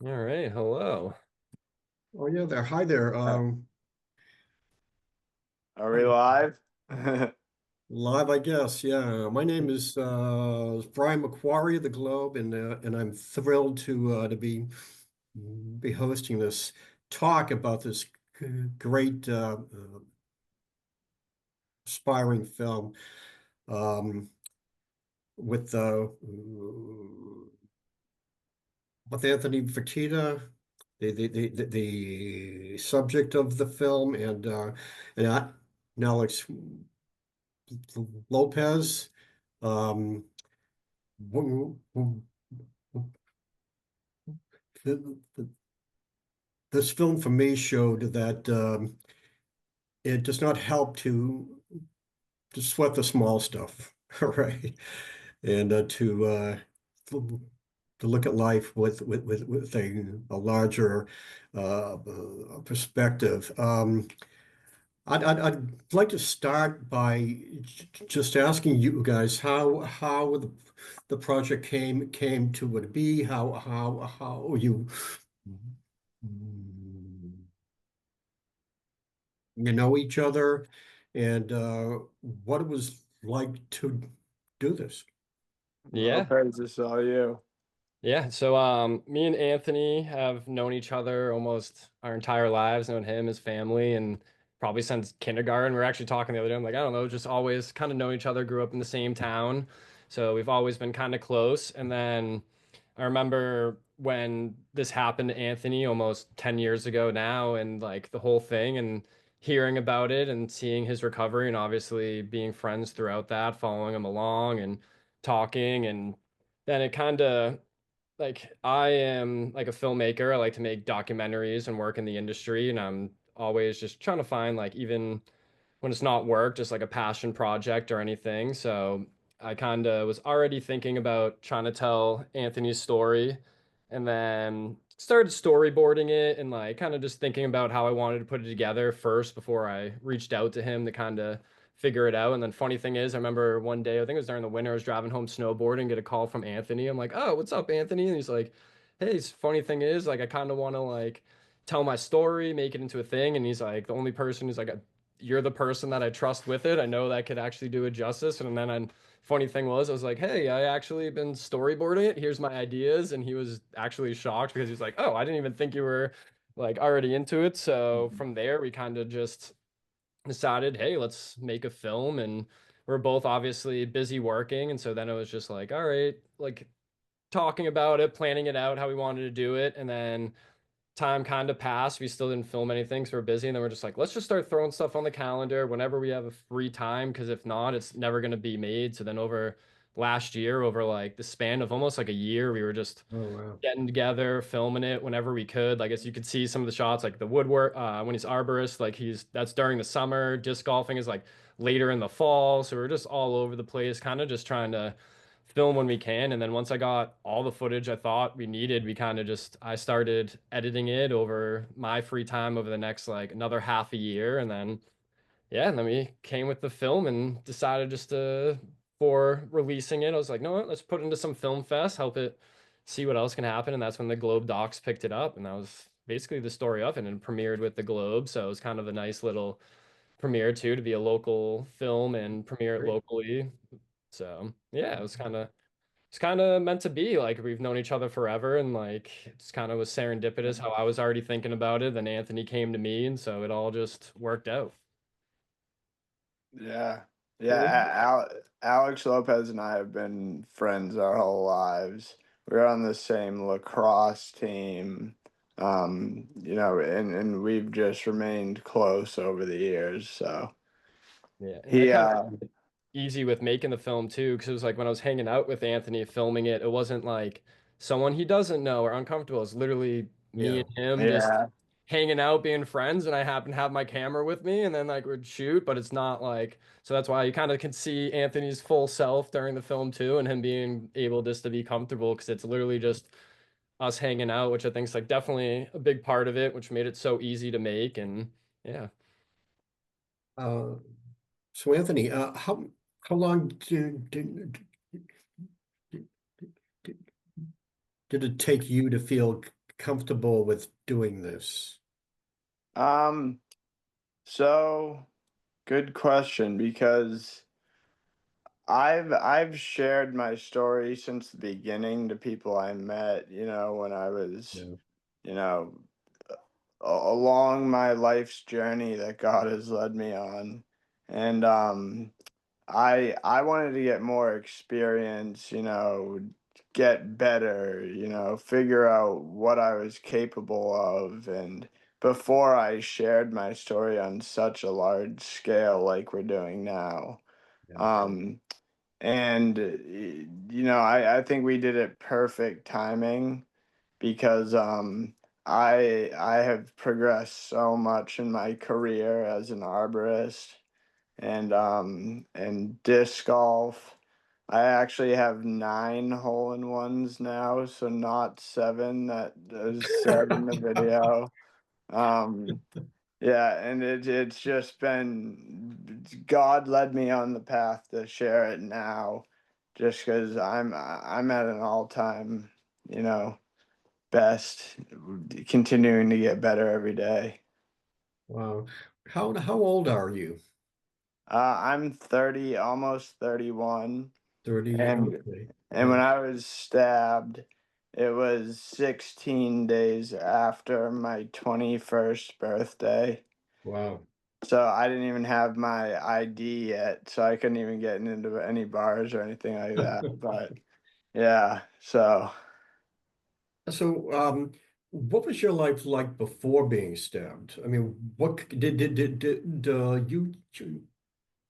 All right, hello. Oh yeah, there. Hi there. Are we Hi. live? Live, I guess. Yeah. My name is Brian McQuarrie of the Globe, and I'm thrilled to be hosting this talk about this great aspiring film um, with Anthony Fertitta, the subject of the film, and Alex Lopez. Um, w- w- w- this film for me showed that it does not help to sweat the small stuff, right? And to look at life with a larger perspective. I'd like to start by just asking you guys how the project came to what it be, how you know each other, and what it was like to do this. Yeah, Lopez, this is all you. yeah. So me and Anthony have known each other almost our entire lives, known him, his family, and probably since kindergarten. We were actually talking the other day. I'm like, I don't know, just always kind of know each other, grew up in the same town. So we've always been kind of close. And then I remember when this happened to Anthony almost 10 years ago now, and like the whole thing, and hearing about it and seeing his recovery, and obviously being friends throughout that, following him along and talking. And then it kind of like I am like a filmmaker. I like to make documentaries and work in the industry, and I'm always just trying to find like even when it's not work, just like a passion project or anything. So I kind of was already thinking about trying to tell Anthony's story and then started storyboarding it and like kind of just thinking about how I wanted to put it together first before I reached out to him to kind of figure it out. And then funny thing is, I remember one day, I think it was during the winter, I was driving home snowboarding, get a call from Anthony. I'm like, "Oh, what's up, Anthony?" And he's like, "Hey, funny thing is, like I kind of want to like tell my story, make it into a thing." And he's like, "The only person who's like you're the person that I trust with it. I know that could actually do it justice." And then funny thing was, I was like, "Hey, I actually been storyboarding it. Here's my ideas." And he was actually shocked because he's like, "Oh, I didn't even think you were like already into it." So from there, we kind of just decided, hey, let's make a film. And we're both obviously busy working. And so then it was just like, all right, like talking about it, planning it out, how we wanted to do it. And then time kind of passed. We still didn't film anything, so we're busy. And then we're just like, let's just start throwing stuff on the calendar whenever we have a free time, because if not, it's never going to be made. So then over last year, over like the span of almost like a year, we were just Oh wow. getting together, filming it whenever we could. Like, as you could see some of the shots, like the woodwork, when he's arborist, like that's during the summer. Disc golfing is like later in the fall. So we're just all over the place, kind of just trying to film when we can. And then once I got all the footage I thought we needed, I started editing it over my free time over the next like another half a year. And then yeah, and then we came with the film and decided just to for releasing it. I was like, no, let's put it into some film fest, help it see what else can happen. And that's when the GlobeDocs picked it up, and that was basically the story of it, and premiered with the Globe. So it was kind of a nice little premiere too, to be a local film and premiere it Great. locally. So yeah, it's kind of meant to be. Like we've known each other forever, and like it's kind of was serendipitous how I was already thinking about it. Then Anthony came to me, and so it all just worked out. Yeah. Yeah. Well, Alex Lopez and I have been friends our whole lives. We are on the same lacrosse team, and we've just remained close over the years. So Yeah, and that he, kind of easy with making the film too, because it was like when I was hanging out with Anthony filming it, it wasn't like someone he doesn't know or uncomfortable. It's literally me yeah. and him just yeah, hanging out, being friends, and I happen to have my camera with me, and then like we'd shoot, but it's not like so that's why you kind of can see Anthony's full self during the film too, and him being able just to be comfortable because it's literally just us hanging out, which I think is like definitely a big part of it, which made it so easy to make. And yeah. Uh, so Anthony, how long did it take you to feel comfortable with doing this? Um, so good question because I've shared my story since the beginning to people I met, when I was, Yeah. you know, along my life's journey that God has led me on. And I wanted to get more experience, get better, figure out what I was capable of, and before I shared my story on such a large scale like we're doing now. Yeah. Um and I think we did it perfect timing because I have progressed so much in my career as an arborist and disc golf. I actually have 9 hole-in-ones now, so not seven that is said in the video. Um, yeah, and it's just been God led me on the path to share it now, just because I'm at an all-time, you know, best, continuing to get better every day. Wow. How old are you? I'm 30, almost 31, 30. and Okay. and when Wow. I was stabbed, it was 16 days after my 21st birthday. Wow. So I didn't even have my ID yet, so I couldn't even get into any bars or anything like that. But yeah, so So, what was your life like before being stabbed? I mean, what did you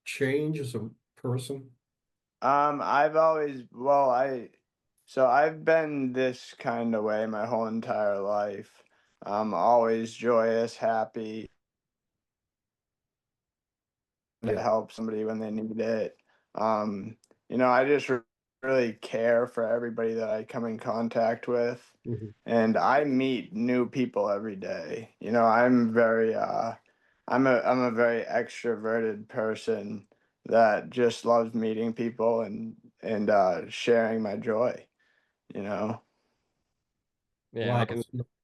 change as a person? I've always well, I've been this kind of way my whole entire life. Always joyous, happy, to Yeah. help somebody when they need it. I just really care for everybody that I come in contact with, Mhm. and I meet new people every day. I'm a very extroverted person that just loves meeting people and sharing my joy, you know. Yeah, Wow. I can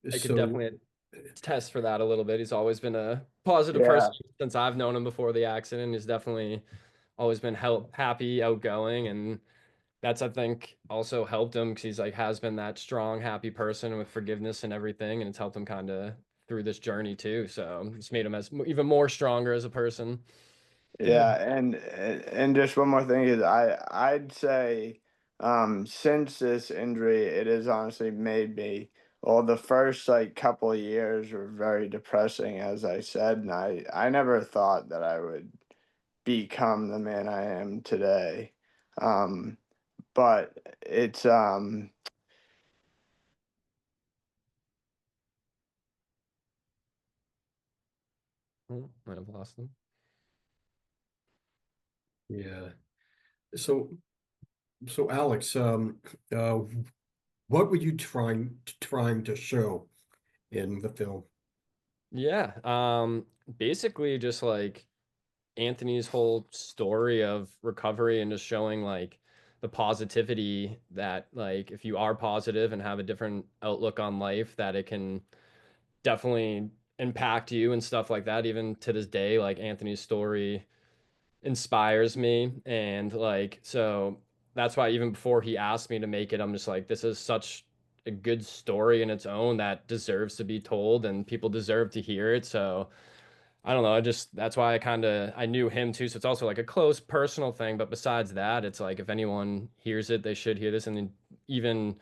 So, definitely attest for that a little bit. He's always been a positive Yeah, person since I've known him before the accident. He's definitely always been happy, outgoing, and that's I think also helped him because he's like has been that strong, happy person with forgiveness and everything, and it's helped him kind of through this journey too. So it's made him as even more stronger as a person. yeah, and just one more thing is I'd say since this injury it has honestly made me well the first like couple of years were very depressing as I said, and I never thought that I would become the man I am today. Um but it's Oh, might have lost him. yeah. So, so Alex, uh, what were you trying to show in the film? Yeah, basically just like Anthony's whole story of recovery and just showing like the positivity that like if you are positive and have a different outlook on life that it can definitely impact you and stuff like that even to this day like Anthony's story inspires me and like so that's why even before he asked me to make it I'm just like this is such a good story in its own that deserves to be told and people deserve to hear it so I don't know. I just that's why I knew him too. So it's also like a close personal thing. But besides that, it's like if anyone hears it, they should hear this. And then even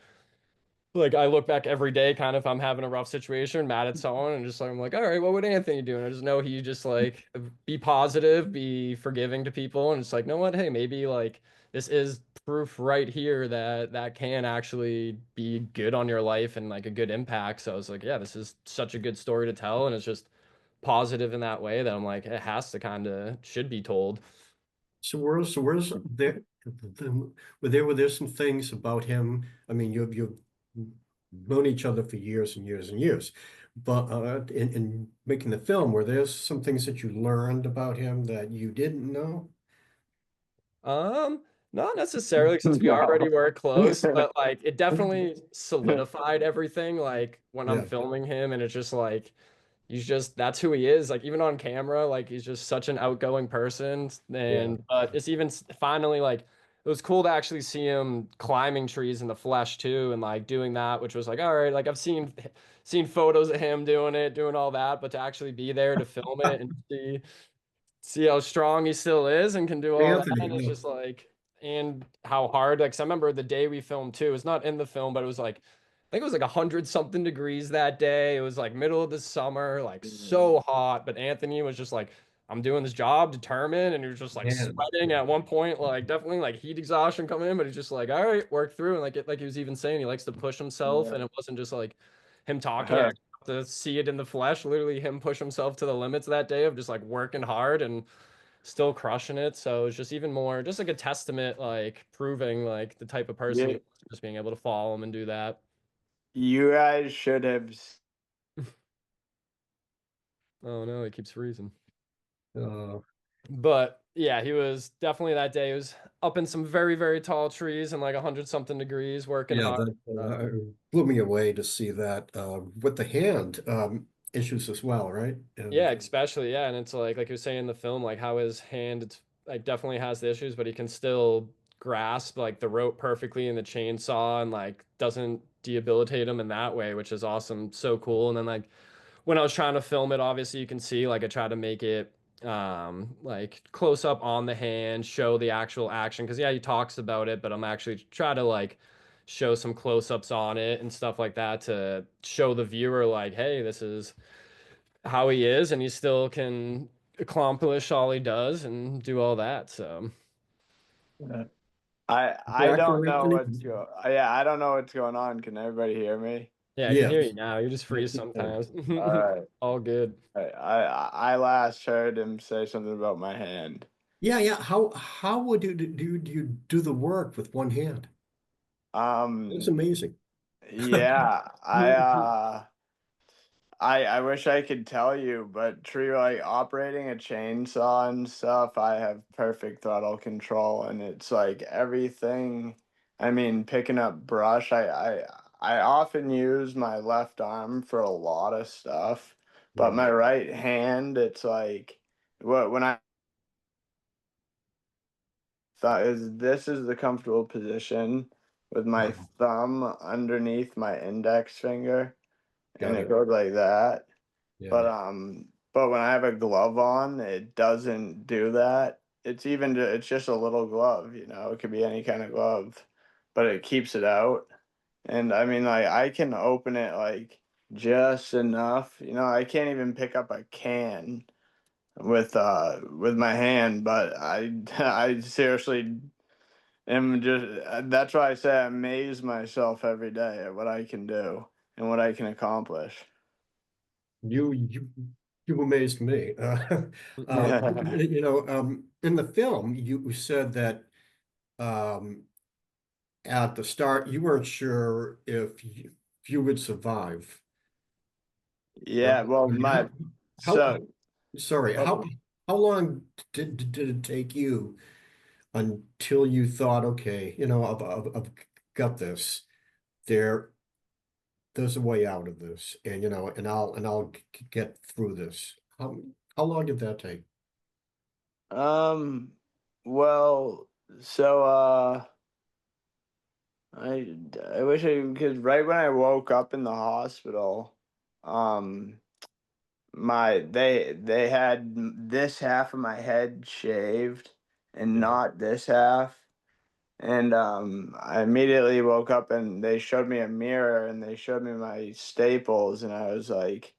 like I look back every day, kind of if I'm having a rough situation, mad at someone, and just like I'm like, all right, what would Anthony do? And I just know he just like be positive, be forgiving to people, and it's like, know what? Hey, maybe like this is proof right here that that can actually be good on your life and like a good impact. So I was like, yeah, this is such a good story to tell, and it's just positive in that way that I'm like, it has to kind of should be told. Where's there? Were there some things about him? I mean, you've known each other for years and years and years, but in making the film, were there some things that you learned about him that you didn't know? Um, Not necessarily since we No. already were close, but like it definitely solidified everything. Like when I'm Yeah, filming him, and it's just like he's just that's who he is. Like even on camera, like he's just such an outgoing person. yeah. And but it's even finally like it was cool to actually see him climbing trees in the flesh too, and like doing that, which was like all right. Like I've seen photos of him doing it, doing all that, but to actually be there to film it and see how strong he still is and can do all that. Anthony, And it's just like, and how hard. Like, 'cause I remember the day we filmed too. It's not in the film, but it was like, I think it was like 100 something degrees that day. It was like middle of the summer, like so hot. But Anthony was just like, I'm doing this job, determined, and he was just like man. sweating at one point, like definitely like heat exhaustion coming in. But he's just like, all right, work through. And like he was even saying, he likes to push himself, and it wasn't just like him talking. I got to see it in the flesh, literally him push himself to the limits that day of just like working hard and still crushing it. So it's just even more, just like a testament, like proving like the type of person he Yeah, was, just being able to follow him and do that. you guys should have. Oh no, he keeps freezing. Uh, But yeah, he was definitely that day. He was up in some very, very tall trees and like 100 something degrees working yeah, hard. that blew me away to see that with the hand issues as well, right? Yeah, especially, yeah. And it's like you were saying in the film, like how his hand it's like definitely has the issues, but he can still grasp like the rope perfectly and the chainsaw and like doesn't debilitate him in that way, which is awesome. So cool. And then like when I was trying to film it, obviously you can see like I try to make it like close up on the hand, show the actual action. Cause yeah, he talks about it, but I'm actually try to like show some close-ups on it and stuff like that to show the viewer like, hey, this is how he is, and he still can accomplish all he does and do all that. So I don't Actor know Anthony? what's yeah, I don't know what's going on. Can everybody hear me? yeah, I can hear you Yes. now. You just Yes, freeze you can. sometimes. All right. All good. I last heard him say something about my hand. Yeah, yeah. How would you do the work with one hand? It's Um, amazing. yeah, I wish I could tell you, but tree like operating a chainsaw and stuff, I have perfect throttle control, and it's like everything. I mean, picking up brush, I often use my left arm for a lot of stuff, but Yeah. my right hand, it's like when I thought is this is the comfortable position with my Uh-huh. thumb underneath my index finger, and Got it it. goes like that. Yeah. But when I have a glove on, it doesn't do that. It's just a little glove, you know. It could be any kind of glove, but it keeps it out. And I mean, like I can open it like just enough. You know, I can't even pick up a can with my hand, but I I seriously am just that's why I say I amaze myself every day at what I can do and what I can accomplish. You you you amazed me. In the film, you said that um, at the start you weren't sure if you would survive, right? Yeah, well, I mean, my how so sorry, oh, how long did it take you until you thought, okay, I've got this. There, there's a way out of this, and I'll get through this. How long did that take? um, well, so I wish I because right when I woke up in the hospital, um, they had this half of my head shaved and Yeah. not this half. And I immediately woke up and they showed me a mirror and they showed me my staples and I was like,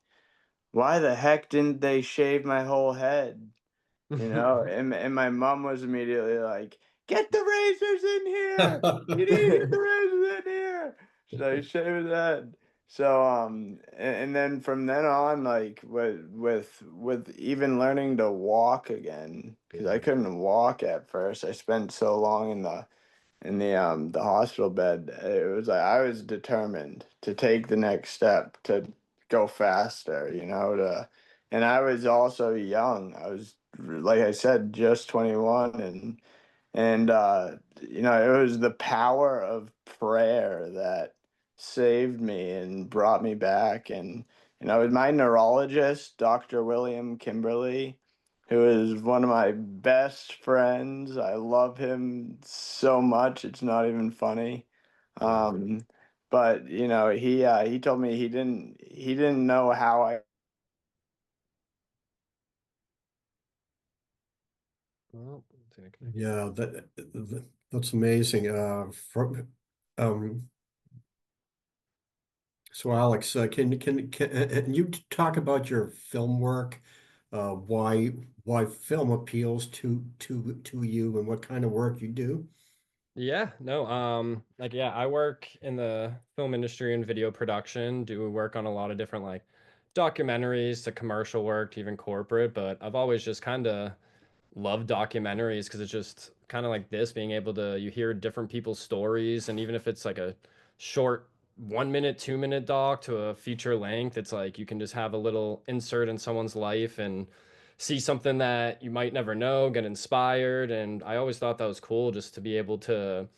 why the heck didn't they shave my whole head? You know, and my mom was immediately like, "Get the razors in here! You need to get the razors in here!" So he shaved his head. So and then from then on, like with even learning to walk again, because I Yeah. couldn't walk at first. I spent so long in the hospital bed. It was like I was determined to take the next step to go faster, you know, to and I was also young. I was like I said, just 21 and And it was the power of prayer that saved me and brought me back. And my neurologist, Dr. William Kimberly, who is one of my best friends. I love him so much, it's not even funny. Yeah. um but he told me he didn't know how I. Oh, it's gonna connect. Yeah, that's amazing. Um, so Alex, can you talk about your film work? Why film appeals to you and what kind of work you do? Yeah, no, like yeah, I work in the film industry and video production, do work on a lot of different like documentaries to commercial work to even corporate, but I've always just kind of love documentaries because it's just kind of like this, being able to you hear different people's stories, and even if it's like a short 1 minute, 2 minute doc to a feature length, it's like you can just have a little insert in someone's life and see something that you might never know, get inspired. And I always thought that was cool just to be able to,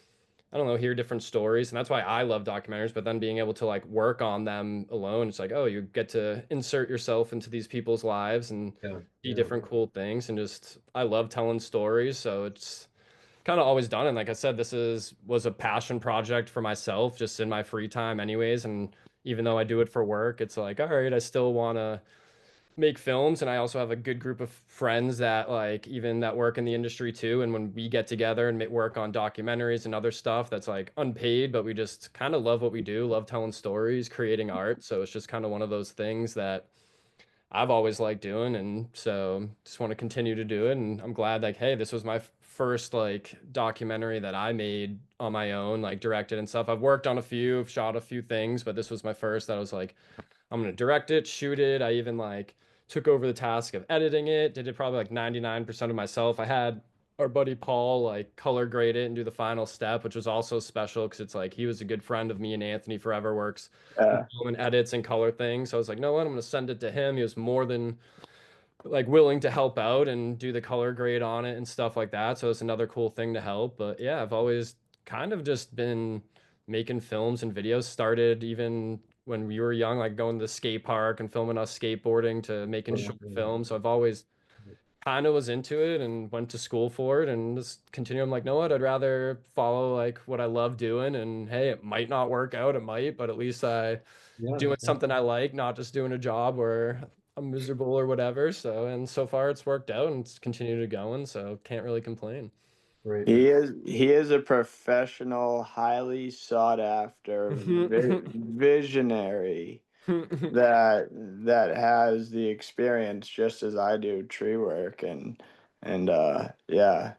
I don't know, hear different stories. And that's why I love documentaries, but then being able to like work on them alone, it's like, oh, you get to insert yourself into these people's lives and Yeah, see yeah, different cool things. And just, I love telling stories. So it's kind of always done. And like I said, was a passion project for myself, just in my free time anyways. And even though I do it for work, it's like, all right, I still want to make films. And I also have a good group of friends that like even that work in the industry too, and when we get together and work on documentaries and other stuff that's like unpaid, but we just kind of love what we do, love telling stories, creating art. So it's just kind of one of those things that I've always liked doing, and so just want to continue to do it. And I'm glad, like, hey, this was my first like documentary that I made on my own, like directed and stuff. I've worked on a few, shot a few things, but this was my first that I was like, I'm gonna direct it, shoot it. I even like took over the task of editing it, did it probably like 99% of myself. I had our buddy Paul like color grade it and do the final step, which was also special because it's like he was a good friend of me and Anthony, forever works in Yeah, film and edits and color things. So I was like, no what, I'm gonna send it to him. He was more than like willing to help out and do the color grade on it and stuff like that. So it's another cool thing to help. But yeah, I've always kind of just been making films and videos. Started even when we were young, like going to the skate park and filming us skateboarding to making yeah, short films. So I've always yeah. kind of was into it and went to school for it and just continue. I'm like, no what, I'd rather follow like what I love doing. And hey, it might not work out, it might, but at least I Yeah, doing yeah, something I like, not just doing a job where I'm miserable or whatever. So, and so far it's worked out and it's continued to going. So can't really complain. great. he is a professional, highly sought after visionary that has the experience just as I do, tree work. And yeah.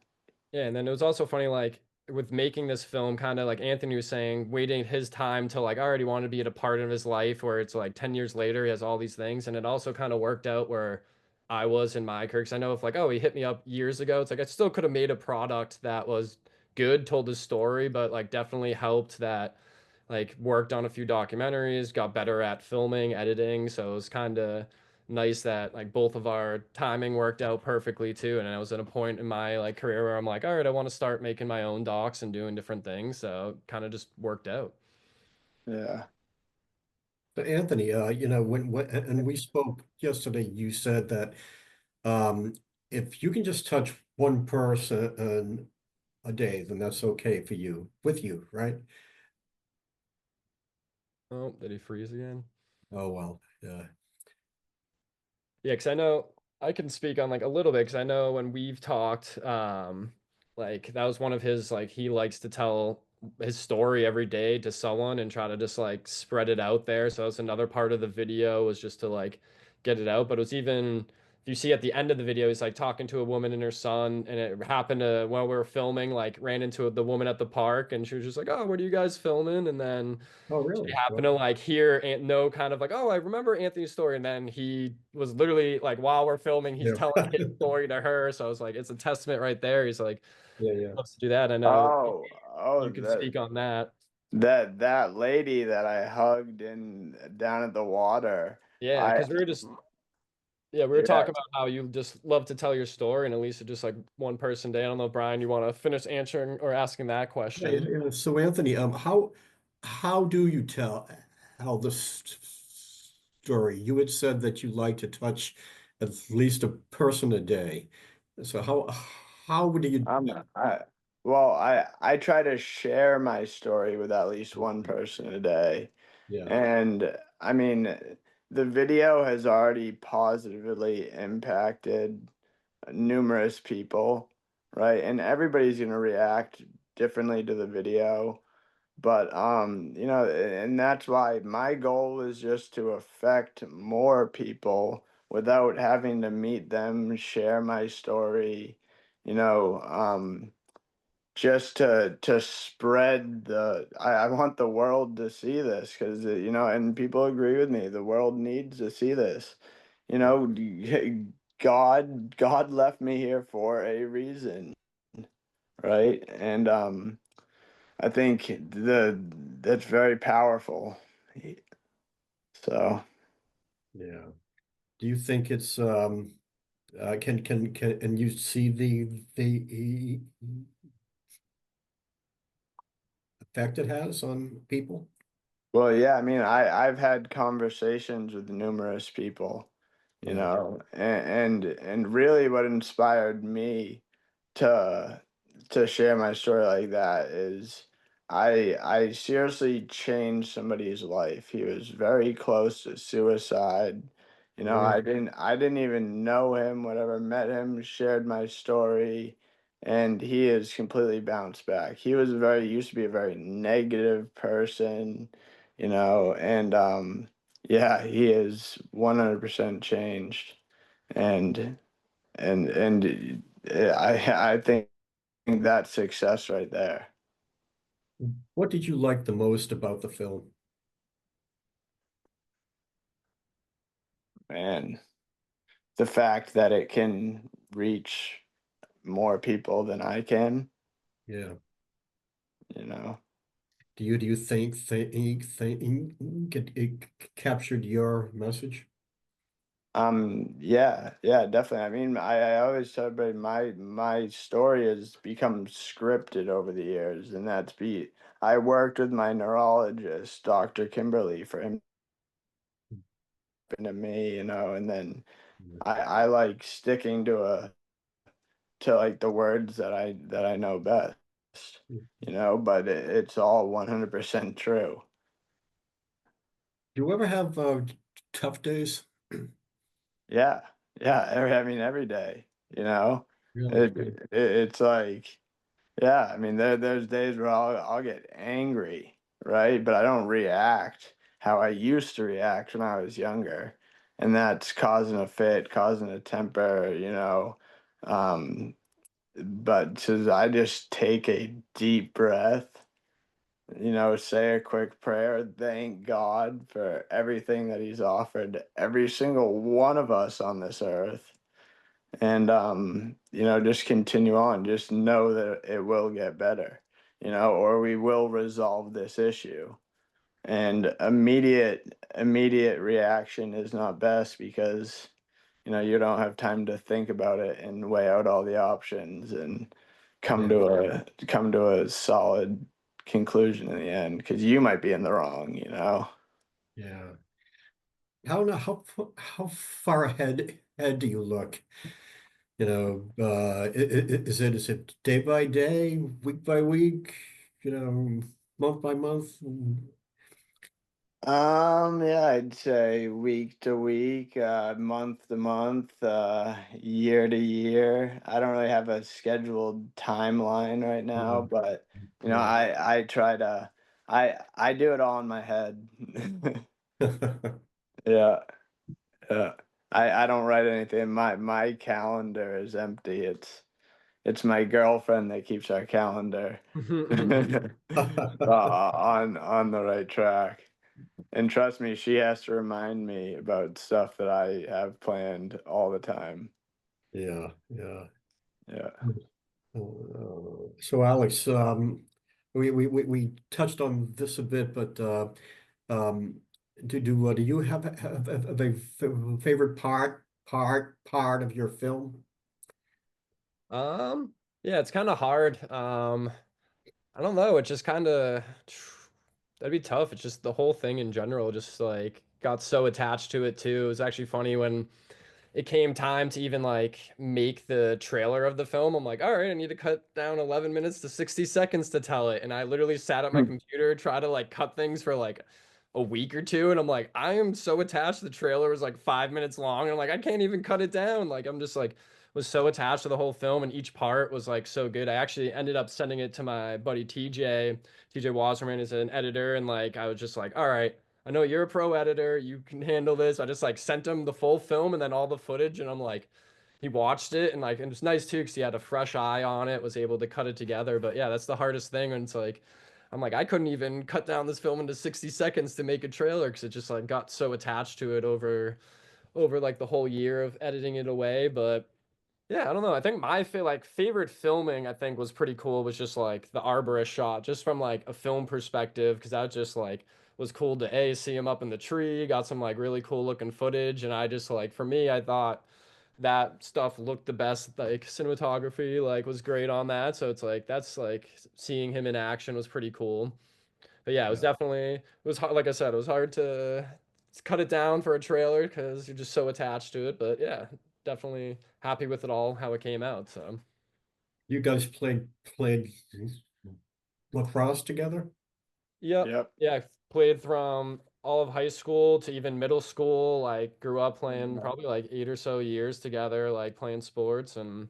Yeah, and then it was also funny, like with making this film, kind of like Anthony was saying, waiting his time to like I already wanted to be at a part of his life where it's like 10 years later, he has all these things. And it also kind of worked out where I was in my career. Because I know if like, oh, he hit me up years ago, it's like I still could have made a product that was good, told his story, but like definitely helped that like worked on a few documentaries, got better at filming, editing. So it was kind of nice that like both of our timing worked out perfectly too. And I was at a point in my like career where I'm like, all right, I want to start making my own docs and doing different things. So kind of just worked out. Yeah. So Anthony, and we spoke yesterday, you said that um, if you can just touch one person a day, then that's okay for you, with you, right? Oh, did he freeze again? Oh, well, yeah. Yeah, because I know I can speak on like a little bit because I know when we've talked, like that was one of his like he likes to tell his story every day to someone and try to just like spread it out there. So that's another part of the video was just to like get it out. But it was even if you see at the end of the video, he's like talking to a woman and her son, and it happened to while we were filming, like ran into the woman at the park, and she was just like, "Oh, what are you guys filming?" And then Oh, she really? happened Well, to like hear and know kind of like, oh, I remember Anthony's story. And then he was literally like, while we're filming, he's yeah. telling his story to her. So I was like, it's a testament right there. He's like, Yeah, yeah. loves to do that. I know Oh, you could speak on that. that lady that I hugged in down at the water. Yeah, I because we were just Yeah, we were Yeah. talking about how you just love to tell your story, and at least it's just like one person day. I don't know, Brian, you want to finish answering or asking that Yeah, question? so Anthony, how do you tell this story? You had said that you like to touch at least a person a day. So how do you? I'm I well, I try to share my story with at least one person a day. Yeah, And I mean, the video has already positively impacted numerous people, right? And everybody's going to react differently to the video. But and that's why my goal is just to affect more people without having to meet them, share my story, you know, just to spread I want the world to see this because and people agree with me, the world needs to see this. God left me here for a reason, right? And I think that's very powerful. So yeah. Do you think it's can and you see the effect it has on people? well, yeah, I mean, I've had conversations with numerous people, Yeah, and really what inspired me to to share my story like that is I seriously changed somebody's life. He was very close to suicide. really. I didn't even know him, whatever, met him, shared my story, and he has completely bounced back. He was very used to be a very negative person, and yeah, he is 100% changed. And I think that's success right there. What did you like the most about the film? And the fact that it can reach more people than I can, Yeah. you know. Do you think it captured your message? Yeah, yeah, definitely. I mean, I always tell everybody my story has become scripted over the years, and I worked with my neurologist, Dr. Kimberly, for him to me, and then I like sticking to like the words that I know best, but it's all 100% true. Do you ever have tough days? Yeah, yeah. I mean, every day, Really? it's like, yeah. I mean, there's days where I'll get angry, right? But I don't react how I used to react when I was younger, and that's causing a fit, causing a temper, Um, but since I just take a deep breath, say a quick prayer, thank God for everything that He's offered every single one of us on this earth. And, just continue on. Just know that it will get better, or we will resolve this issue. And immediate reaction is not best because you don't have time to think about it and weigh out all the options and Yeah, come to a solid conclusion in the end because you might be in the wrong. yeah. How far ahead do you look? Is it day by day, week by week, month by month? Yeah, I'd say week to week, month to month, year to year. I don't really have a scheduled timeline right now, Yeah, but yeah. I try to I do it all in my head. Yeah. Yeah. I don't write anything. My calendar is empty. It's my girlfriend that keeps our calendar on the right track. And trust me, she has to remind me about stuff that I have planned all the time. Yeah, yeah. Yeah. So Alex, we touched on this a bit, but um, do you have a favorite part of your film? Yeah, it's kind of hard. I don't know. It just kind of that'd be tough. It's just the whole thing in general, just like got so attached to it too. It was actually funny when it came time to even like make the trailer of the film. I'm like, all right, I need to cut down 11 minutes to 60 seconds to tell it. And I literally sat at my computer, try to like cut things for like a week or two. And I'm like, I am so attached. The trailer was like 5 minutes long. And I'm like, I can't even cut it down. Like, I'm just like, was so attached to the whole film and each part was like so good. I actually ended up sending it to my buddy TJ Wasserman is an editor. And like, I was just like, all right, I know you're a pro editor. You can handle this. I just like sent him the full film and then all the footage. And I'm like, he watched it and like, and it's nice too because he had a fresh eye on it, was able to cut it together. But yeah, that's the hardest thing. And it's like, I'm like, I couldn't even cut down this film into 60 seconds to make a trailer because it just like got so attached to it over like the whole year of editing it away. But yeah, I don't know. I think my favorite filming I think was pretty cool was just like the arborist shot, just from like a film perspective, because that just like was cool to see him up in the tree, got some like really cool looking footage, and I just like for me, I thought that stuff looked the best. Like cinematography like was great on that, so it's like that's like seeing him in action was pretty cool. But yeah, it was Yeah. definitely it was hard, like I said, it was hard to cut it down for a trailer because you're just so attached to it. But yeah, definitely happy with it all how it came out. So You guys played lacrosse together? yep, Yep. yeah, I played from all of high school to even middle school. Like grew up playing Yeah. probably like 8 or so years together, like playing sports and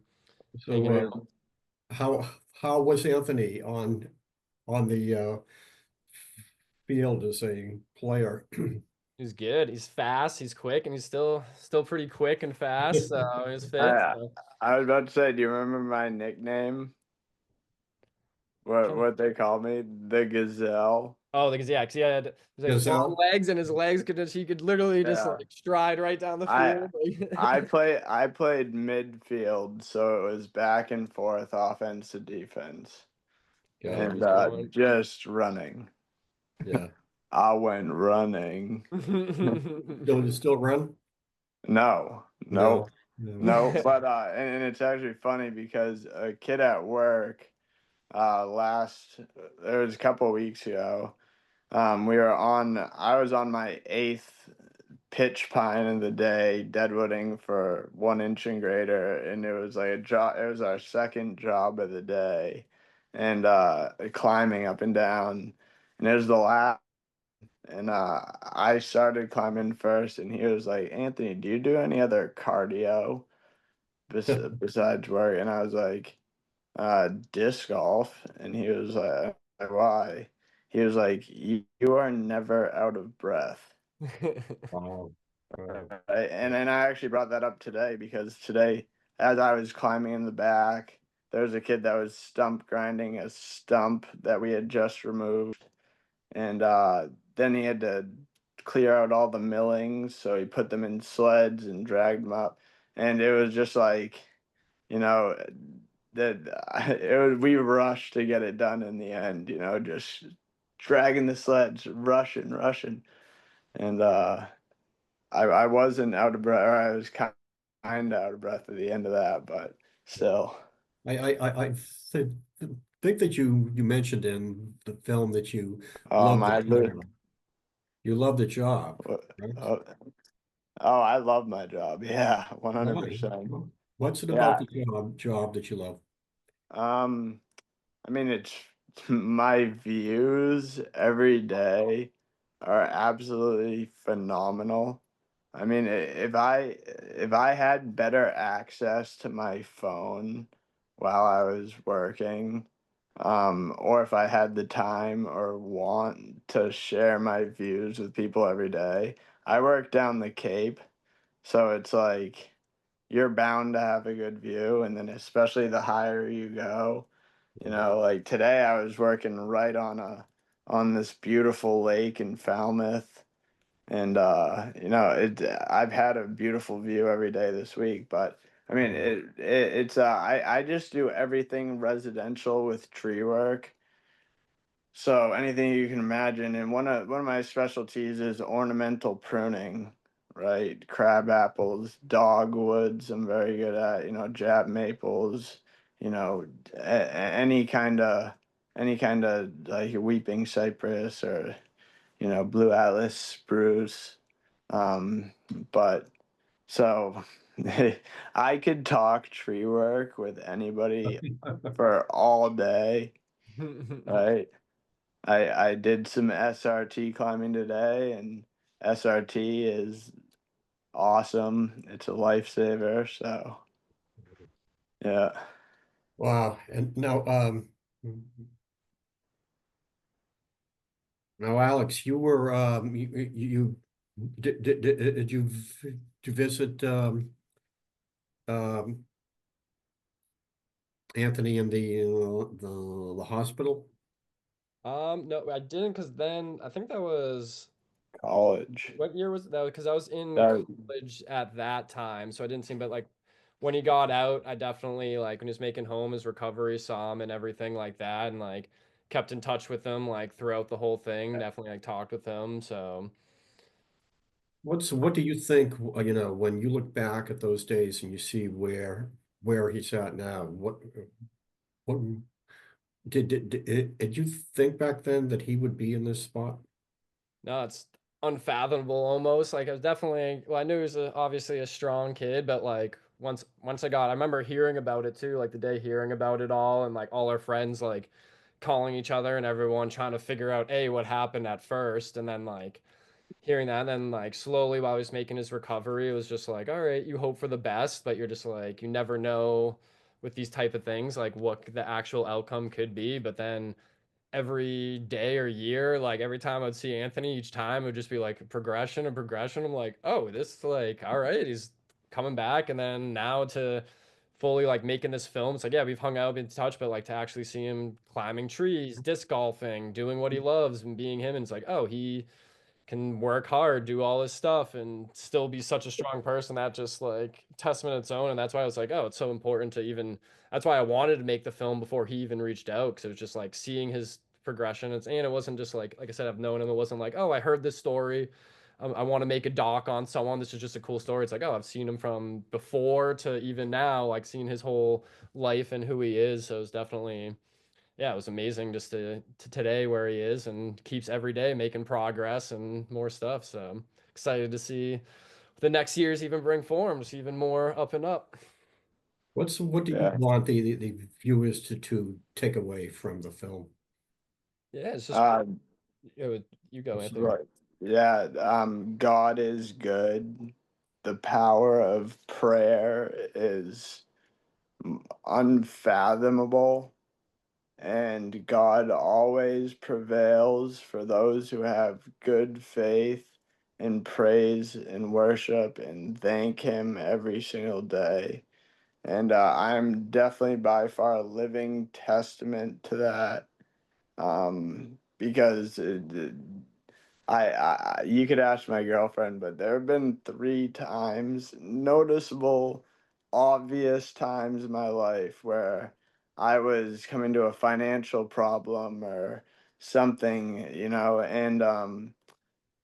hanging So out. how was Anthony on the field as a player? He's good. He's fast. He's quick, and he's still pretty quick and fast. So he's fit. I So I was about to say, do you remember my nickname? What they call me? The Gazelle. oh, because yeah, because he had long Gazelle? legs, and his legs could just he could literally just Yeah. like stride right down the I field. I played midfield, so it was back and forth offense to defense. Wherever Got And he's going. just running. yeah. I went running. Does it still run? No, No. nope, No. no. But and it's actually funny because a kid at work last it was a couple of weeks ago. I was on my eighth pitch pine of the day, deadwooding for 1 inch and greater, and it was like a job. It was our second job of the day, and climbing up and down, and it was the last. And I started climbing first, and he was like, "Anthony, do you do any other cardio besides work?" And I was like, disc golf. And he was like, why? He was like, you are never out of breath. Wow. Wow. Right? And then I actually brought that up today because today, as I was climbing in the back, there was a kid that was stump grinding a stump that we had just removed. And then he had to clear out all the millings. So he put them in sleds and dragged them up. And it was just like, you know, that we rushed to get it done in the end, just dragging the sleds, rushing. And I wasn't out of breath, or I was kind of out of breath at the end of that, but still. I think that you mentioned in the film that you love the I li- job. You love the job, right? oh, oh, I love my job. Yeah, Why? 100%. What's it about Yeah. the job that you love? Um, I mean, it's my views every day are absolutely phenomenal. I mean, if I had better access to my phone while I was working, or if I had the time or want to share my views with people every day, I work down the Cape, so it's like you're bound to have a good view, and then especially the higher you go, like today I was working right on this beautiful lake in Falmouth, and I've had a beautiful view every day this week, but I mean Oh, it's I just do everything residential with tree work. So anything you can imagine, and one of my specialties is ornamental pruning. right? Crab apples, dogwoods, I'm very good at, jab maples, any kind of like weeping cypress or, blue atlas spruce. Um, but so I could talk tree work with anybody for all day, right? I did some SRT climbing today, and SRT is awesome. It's a lifesaver. So yeah. Wow. And now, Alex, you were did you visit um Anthony in the hospital? No, I didn't because then I think that was College. what year was that? Because I was in That college at that time, so I didn't see him. But like when he got out, I definitely like when he was making home his recovery, saw him and everything like that, and like kept in touch with him like throughout the whole thing. Definitely like talked with him. So What do you think, when you look back at those days and you see where he's at now, what did you think back then that he would be in this spot? no, it's unfathomable almost. Like I was definitely well, I knew he was obviously a strong kid, but like once I remember hearing about it too, like the day hearing about it all and like all our friends like calling each other and everyone trying to figure out A, what happened at first, and then like hearing that, and then like slowly while he was making his recovery, it was just like, all right, you hope for the best, but you're just like, you never know with these type of things, like what the actual outcome could be. But then every day or year, like every time I'd see Anthony, each time it would just be like progression and progression. I'm like, oh, this like, all right, he's coming back. And then now to fully like making this film, it's like, yeah, we've hung out, been in touch, but like to actually see him climbing trees, disc golfing, doing what he loves and being him. And it's like, oh, he can work hard, do all his stuff, and still be such a strong person. That just like testament its own. And that's why I was like, oh, it's so important to even. That's why I wanted to make the film before he even reached out, because it was just like seeing his progression. And it wasn't just like I said, I've known him. It wasn't like, oh, I heard this story. I want to make a doc on someone. This is just a cool story. It's like, oh, I've seen him from before to even now, like seeing his whole life and who he is. So it's definitely yeah, it was amazing just to today where he is and keeps every day making progress and more stuff. So I'm excited to see the next years even bring forms even more up and up. What do you yeah. want the viewers to take away from the film? Yeah, it's just Uh, you go, I'm Anthony. sorry. right. Yeah. God is good. The power of prayer is unfathomable, and God always prevails for those who have good faith and praise and worship and thank Him every single day. And I'm definitely by far a living testament to that. Because you could ask my girlfriend, but there have been 3 times, noticeable, obvious times in my life where I was coming to a financial problem or something, and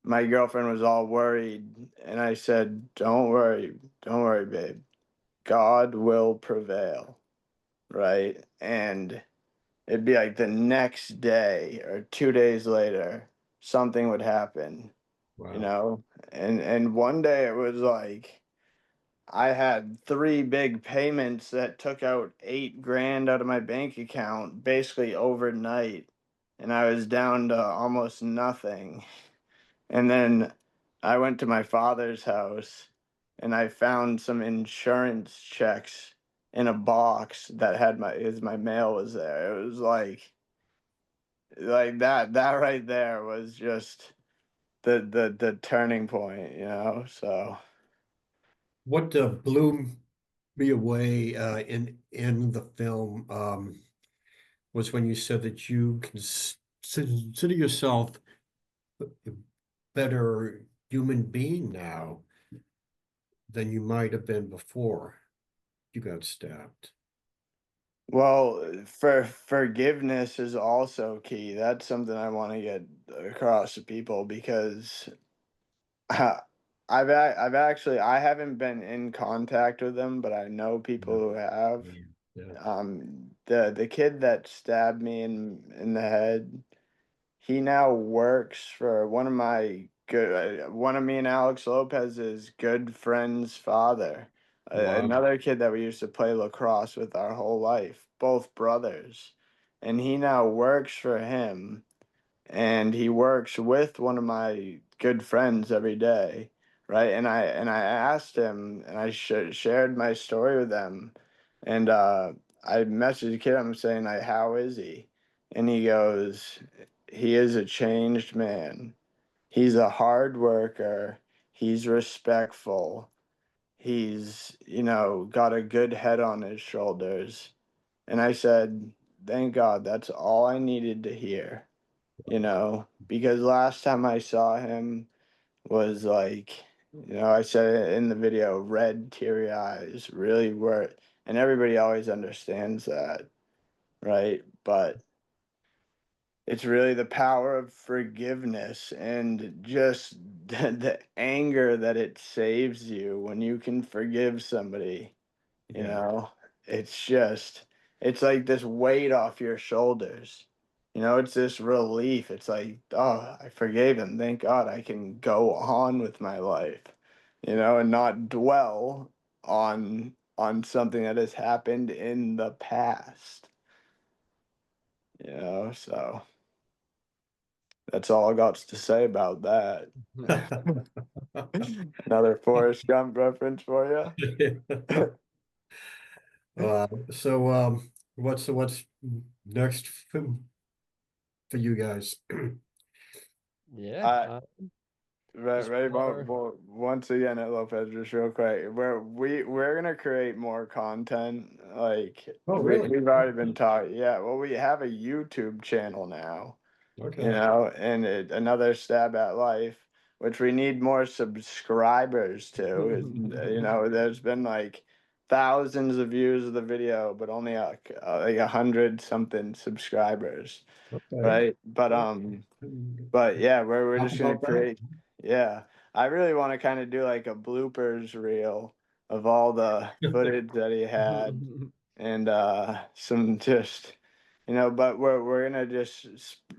my girlfriend was all worried, and I said, don't worry, babe. God will prevail, right? And it'd be like the next day or 2 days later, something would happen, you Wow. know? And one day it was like I had 3 big payments that took out 8 grand out of my bank account basically overnight, and I was down to almost nothing. And then I went to my father's house and I found some insurance checks in a box that had my mail was there. It was like that right there was just the turning point. So What blew me away in the film was when you said that you consider yourself a better human being now than you might have been before you got stabbed. well, for forgiveness is also key. That's something I want to get across to people because I've actually I haven't been in contact with them, but I know people Yeah, who have. yeah, yeah. The kid that stabbed me in the head, he now works for one of me and Alex Lopez's good friend's father. Wow. Another kid that we used to play lacrosse with our whole life, both brothers. And he now works for him, and he works with one of my good friends every day, right? And I asked him, and I shared my story with them, and I messaged the kid. I'm saying, like, how is he? And he goes, he is a changed man. He's a hard worker. He's respectful. He's, got a good head on his shoulders. And I said, thank God, that's all I needed to hear, because last time I saw him was like, I said it in the video, red, teary eyes, really were, and everybody always understands that, right? But it's really the power of forgiveness and just the anger that it saves you when you can forgive somebody. You Yeah. know, it's just, it's like this weight off your shoulders. It's this relief. It's like, oh, I forgave him. Thank God I can go on with my life, and not dwell on something that has happened in the past. So that's all I got to say about that. Another Forrest Gump reference for you. So, what's next for you guys? Yeah. I Just Right, more. once again at Lopez, just real quick, we're gonna create more content. Like Oh, really? we've already been talking. Yeah, well, we have a YouTube channel now, Okay. and another stab at life, which we need more subscribers to. There's been like thousands of views of the video, but only like 100 something subscribers, Okay. right? But yeah, we're How just gonna about that? create. Yeah, I really want to kind of do like a bloopers reel of all the footage that he had, and some just, But we're gonna just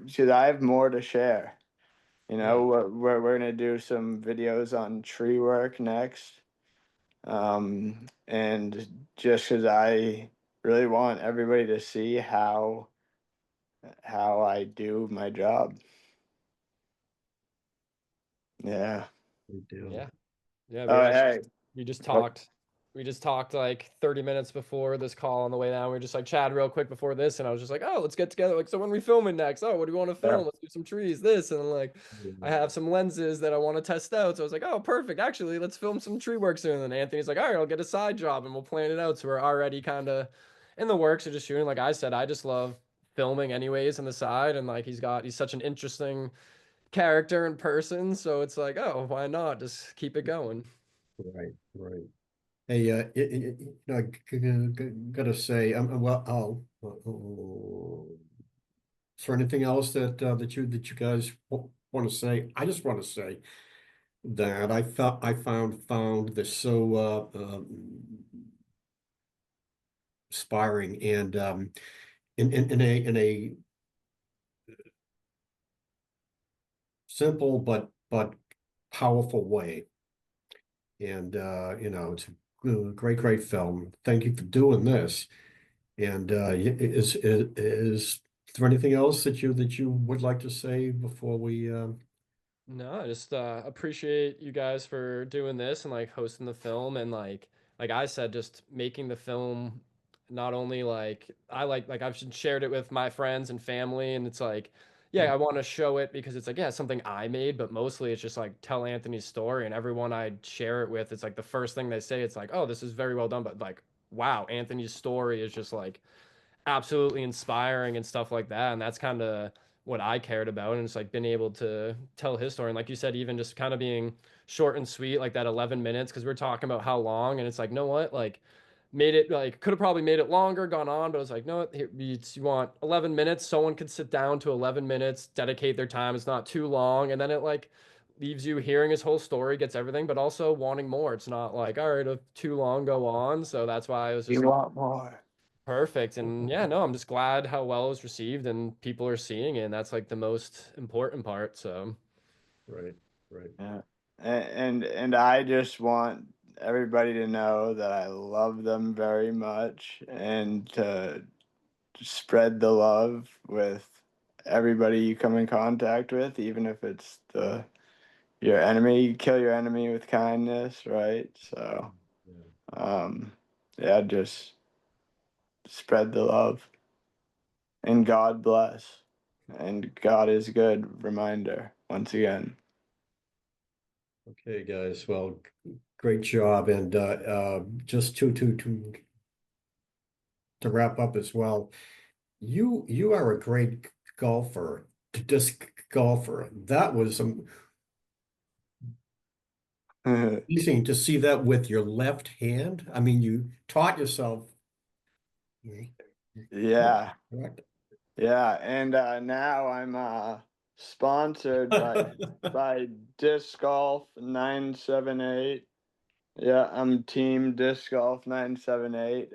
because I have more to share. Yeah. We're gonna do some videos on tree work next, and just because I really want everybody to see how I do my job. Yeah. We do. Yeah. Yeah. Oh, hey. We just What? talked. We just talked like 30 minutes before this call on the way down. We were just like chat real quick before this, and I was just like, "Oh, let's get together." Like, so when we filming next? Oh, what do you want to Yeah. film? Let's do some trees. This and like, I have some lenses that I want to test out. So I was like, "Oh, perfect. Actually, let's film some tree work soon." And then Anthony's like, "All right, I'll get a side job and we'll plan it out." So we're already kind of in the works of just shooting. Like I said, I just love filming anyways on the side, and like he's such an interesting character in person. So it's like, oh, why not? Just keep it going. Right, right. Hey, gotta say, well, is there anything else that you guys want to say? I just want to say that I found this so inspiring and in a simple but powerful way. And it's a great film. Thank you for doing this. And is there anything else that you would like to say before we No, I just appreciate you guys for doing this and like hosting the film and like I said, just making the film not only like I like I've shared it with my friends and family and it's like yeah, I want to show it because it's like yeah, it's something I made, but mostly it's just like tell Anthony's story and everyone I share it with, it's like the first thing they say, it's like, oh, this is very well done, but like wow, Anthony's story is just like absolutely inspiring and stuff like that. And that's kind of what I cared about. And it's like being able to tell his story. And like you said, even just kind of being short and sweet, like that 11 minutes, because we're talking about how long. And it's like, know what? Like, made it like could have probably made it longer, gone on, but it was like, no, you want 11 minutes. Someone could sit down to 11 minutes, dedicate their time. It's not too long. And then it like leaves you hearing his whole story, gets everything, but also wanting more. It's not like, all right, if too long, go on. So that's why I was You just want more? perfect. And yeah, no, I'm just glad how well it was received and people are seeing it. And that's like the most important part. So Right, right. Yeah. And I just want everybody to know that I love them very much and to spread the love with everybody you come in contact with, even if it's your enemy. You kill your enemy with kindness, right? So, Yeah. yeah, just spread the love and God bless. And God is good. Reminder once again. Okay, guys. Well, great job. And just to wrap up as well, you are a great golfer, disc golfer. That was amazing to see that with your left hand. I mean, you taught yourself. Yeah. Correct. Yeah, and now I'm sponsored by Disc Golf 978. Yeah, I'm Team Disc Golf 978,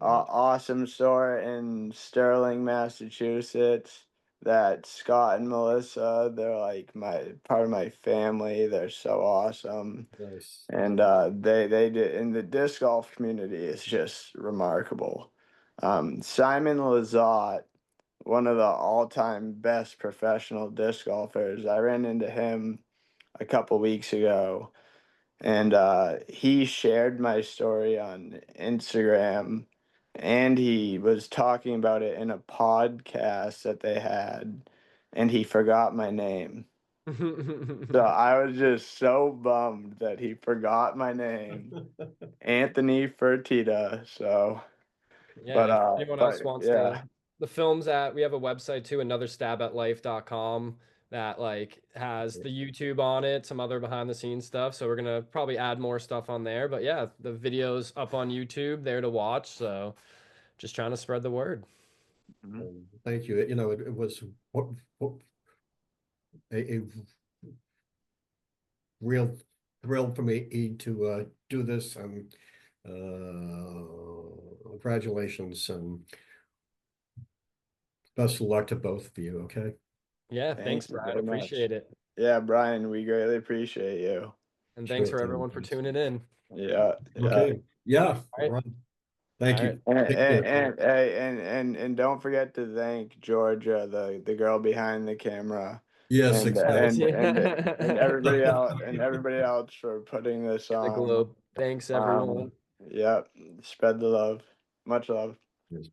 awesome store in Sterling, Massachusetts. That Scott and Melissa, they're like my part of my family. They're so awesome. Nice. And they did in the disc golf community is just remarkable. Simon Lizotte, one of the all-time best professional disc golfers. I ran into him a couple weeks ago, and he shared my story on Instagram, and he was talking about it in a podcast that they had, and he forgot my name. So I was just so bummed that he forgot my name, Anthony Fertitta. So, yeah, if anyone but else wants yeah. the films we have a website too, anotherstabAtlife.com that like has the YouTube on it, some other behind the scenes stuff. So we're gonna probably add more stuff on there. But yeah, the video's up on YouTube there to watch. So just trying to spread the word. Mhm. Thank you. You know, it was a real thrill for me to do this. And congratulations and best of luck to both of you. Okay. Yeah, thanks, Thank you Brad. very much. Appreciate it. Yeah, Brian, we greatly appreciate you. And thanks Sure for thing. everyone for tuning in. Yeah, yeah. Okay. Yeah. All All right. right. All Thank right. you. Take care. And don't forget to thank Georgia, the girl behind the camera, Yes, and exactly. Yes, and yeah. and and everybody else for putting this The on. globe. Thanks, everyone. Um, yep. Spread the love. Much love. Yes.